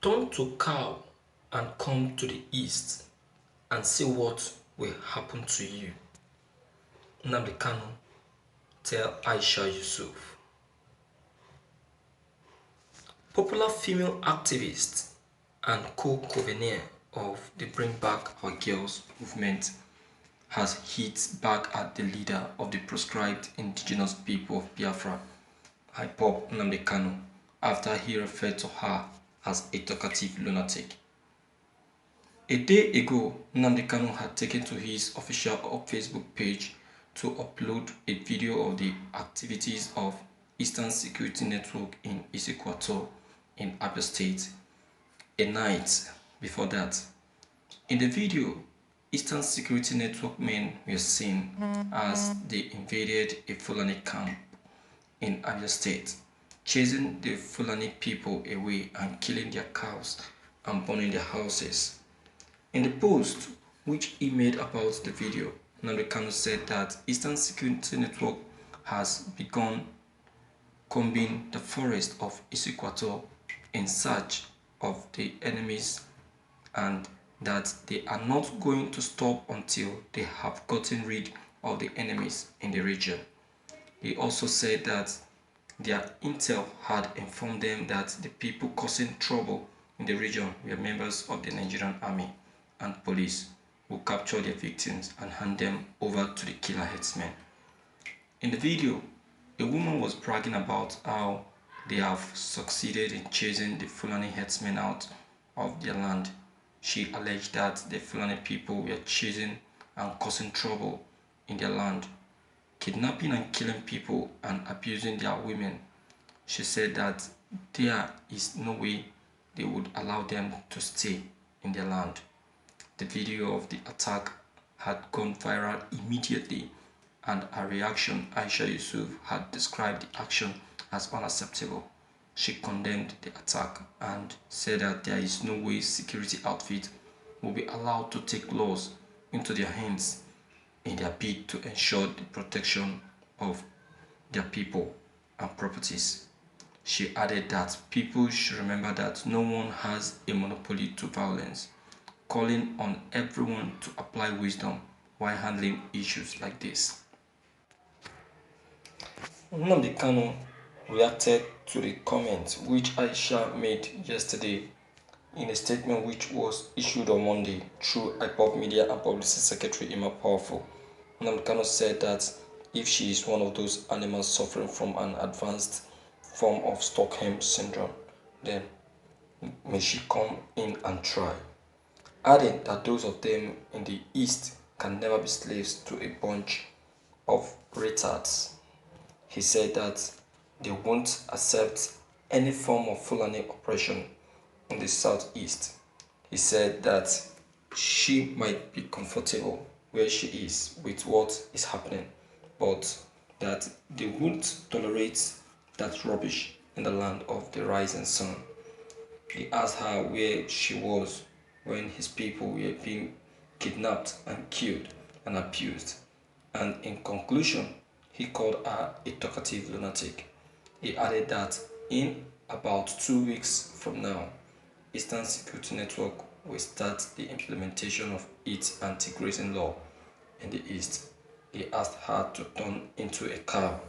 Turn to cow and come to the east and see what will happen to you. Nnamdi Kanu tell Aisha Yusuf. Popular female activist and co-convener of the Bring Back Our Girls movement has hit back at the leader of the proscribed indigenous people of Biafra, IPOB Nnamdi Kanu, after he referred to her as a talkative lunatic. A day ago, Nnamdi Kanu had taken to his official Facebook page to upload a video of the activities of Eastern Security Network in Issaquah in Abia State, a night before that. In the video, Eastern Security Network men were seen as they invaded a Fulani camp in Abia State, chasing the Fulani people away and killing their cows and burning their houses. In the post which he made about the video, Nnamdi Kanu said that Eastern Security Network has begun combing the forest of Issaquah in search of the enemies and that they are not going to stop until they have gotten rid of the enemies in the region. He also said that their intel had informed them that the people causing trouble in the region were members of the Nigerian army and police who capture their victims and hand them over to the killer headsmen. In the video, a woman was bragging about how they have succeeded in chasing the Fulani headsmen out of their land. She alleged that the Fulani people were chasing and causing trouble in their land, kidnapping and killing people and abusing their women. She said that there is no way they would allow them to stay in their land. The video of the attack had gone viral immediately, and her reaction, Aisha Yusuf, had described the action as unacceptable. She condemned the attack and said that there is no way security outfits will be allowed to take laws into their hands in their bid to ensure the protection of their people and properties. She added that people should remember that no one has a monopoly to violence, calling on everyone to apply wisdom while handling issues like this. Nnamdi Kanu reacted to the comment which Aisha made yesterday in a statement which was issued on Monday through IPOB Media and Publicity Secretary Emma Powerful. Nnamdi Kanu said that if she is one of those animals suffering from an advanced form of Stockholm syndrome, then may she come in and try, adding that those of them in the East can never be slaves to a bunch of retards. He said that they won't accept any form of Fulani oppression in the Southeast. He said that she might be comfortable where she is with what is happening, but that they won't tolerate that rubbish in the land of the rising sun. He asked her where she was when his people were being kidnapped and killed and abused, and in conclusion, he called her a talkative lunatic. He added that in about 2 weeks from now, Eastern Security Network will start the implementation of its anti-grazing law in the East. He asked her to turn into a cow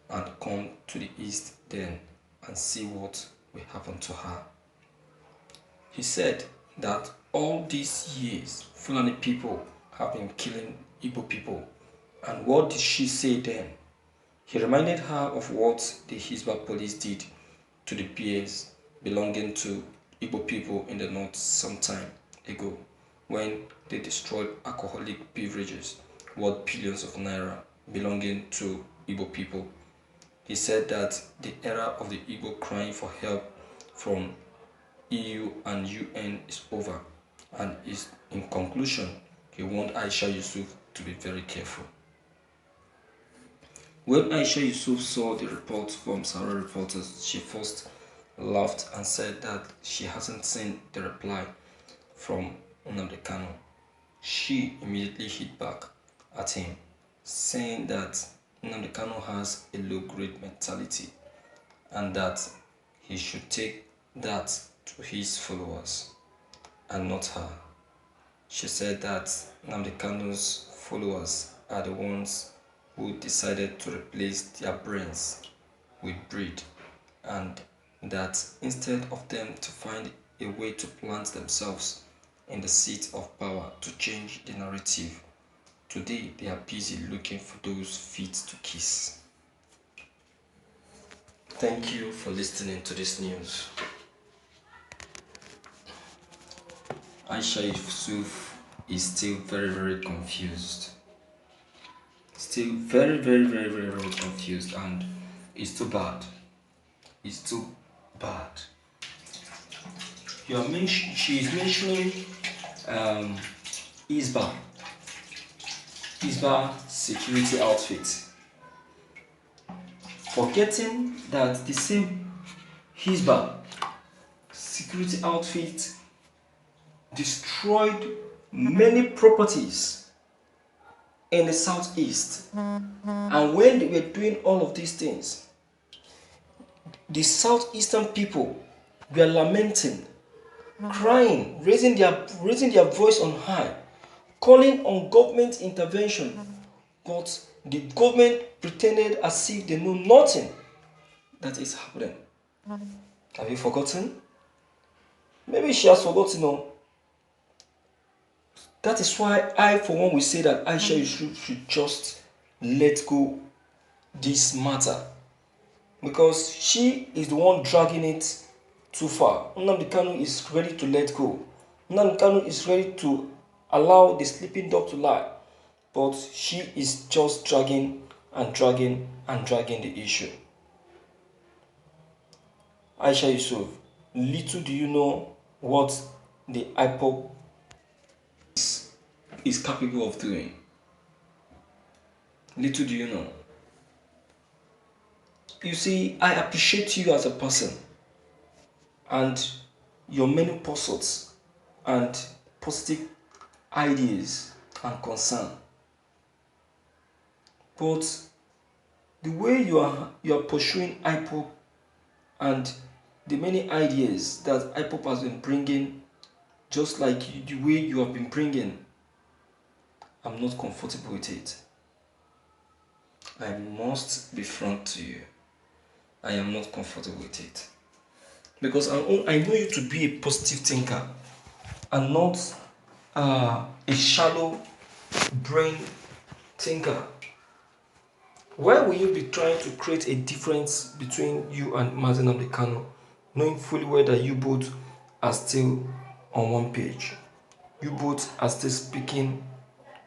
and come to the East then and see what will happen to her. He said that all these years, Fulani people have been killing Igbo people. And what did she say then? He reminded her of what the Hisbah police did to the bears belonging to Igbo people in the north some time ago when they destroyed alcoholic beverages worth billions of naira belonging to Igbo people. He said that the era of the Igbo crying for help from EU and UN is over, and is in conclusion, he warned Aisha Yusuf to be very careful. When Aisha Yusuf saw the report from Sahara reporters, she first laughed and said that she hasn't seen the reply from Nnamdi Kanu. She immediately hit back at him, saying that Nnamdi Kanu has a low-grade mentality and that he should take that to his followers and not her. She said that Nnamdi Kanu's followers are the ones who decided to replace their brains with bread, and that instead of them to find a way to plant themselves in the seat of power to change the narrative, today they are busy looking for those feet to kiss. Thank you for listening to this news. Aisha Yusuf is still very confused. Still very confused, and it's too bad. It's too bad. She is mentioning Hisbah security outfit, forgetting that the same Hisbah security outfit destroyed many properties in the southeast. And when they were doing all of these things, the southeastern people were lamenting, crying, raising their voice on high, calling on government intervention. But the government pretended as if they know nothing that is happening. Have you forgotten? Maybe she has forgotten. No. That is why I, for one, will say that Aisha should just let go this matter, because she is the one dragging it too far. Nnamdi Kanu is ready to let go. Nnamdi Kanu is ready to allow the sleeping dog to lie, but she is just dragging the issue. Aisha Yusuf, little do you know what the IPOB is capable of doing. Little do you know. You see, I appreciate you as a person and your many pursuits and positive ideas and concern. But the way you are pursuing IPOB and the many ideas that IPOB has been bringing, just like the way you have been bringing, I'm not comfortable with it. I must be frank to you. I am not comfortable with it. Because I know you to be a positive thinker and not a shallow brain thinker. Why will you be trying to create a difference between you and Mazi Nnamdi Kanu, knowing fully well that you both are still on one page? You both are still speaking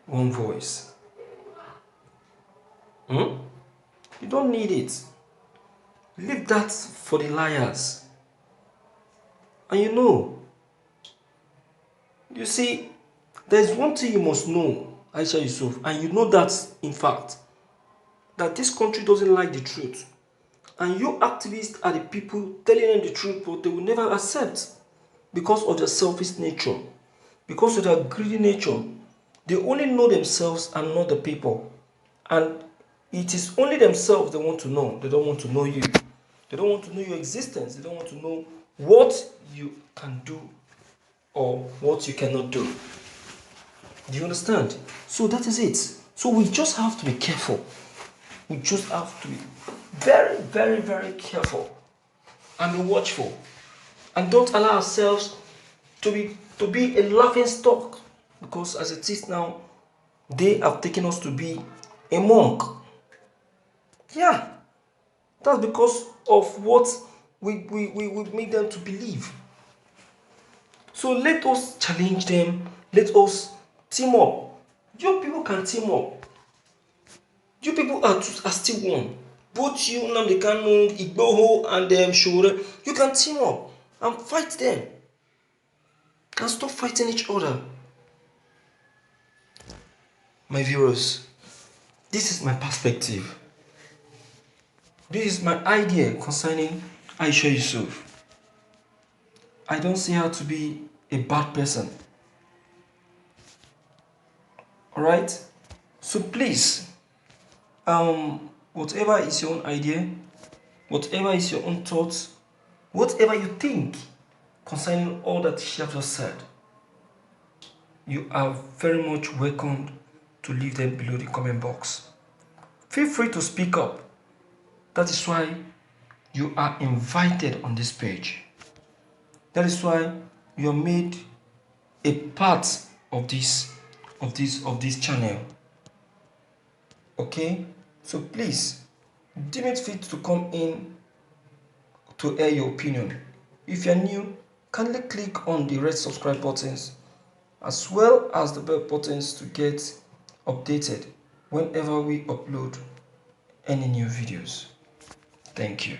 one voice. You don't need it. Leave that for the liars. And you see, there's one thing you must know, Aisha Yusuf, and you know that, in fact, that this country doesn't like the truth. And you activists are the people telling them the truth, but they will never accept because of their selfish nature, because of their greedy nature. They only know themselves and not the people. And it is only themselves they want to know. They don't want to know you. They don't want to know your existence. They don't want to know what you can do or what you cannot do. Do you understand? So that is it. So we just have to be careful. We just have to be very careful and be watchful. And don't allow ourselves to be a laughing stock, because as it is now, they have taken us to be a monk. Yeah, that's because of what we made them to believe. So let us challenge them. Let us team up. You people can team up. You people are still one. Both you, Nnamdi Kanu, Igboho, and Sowore, you can team up and fight them. And stop fighting each other. My viewers, this is my perspective. This is my idea concerning Aisha Yusuf. I don't see her to be a bad person. Alright? So please, whatever is your own idea, whatever is your own thoughts, whatever you think concerning all that she has just said, you are very much welcome to leave them below the comment box. Feel free to speak up. That is why you are invited on this page. That is why you are made a part of this channel. Okay? So please, deem it fit to come in to air your opinion. If you are new, kindly click on the red subscribe buttons as well as the bell buttons to get updated whenever we upload any new videos. Thank you.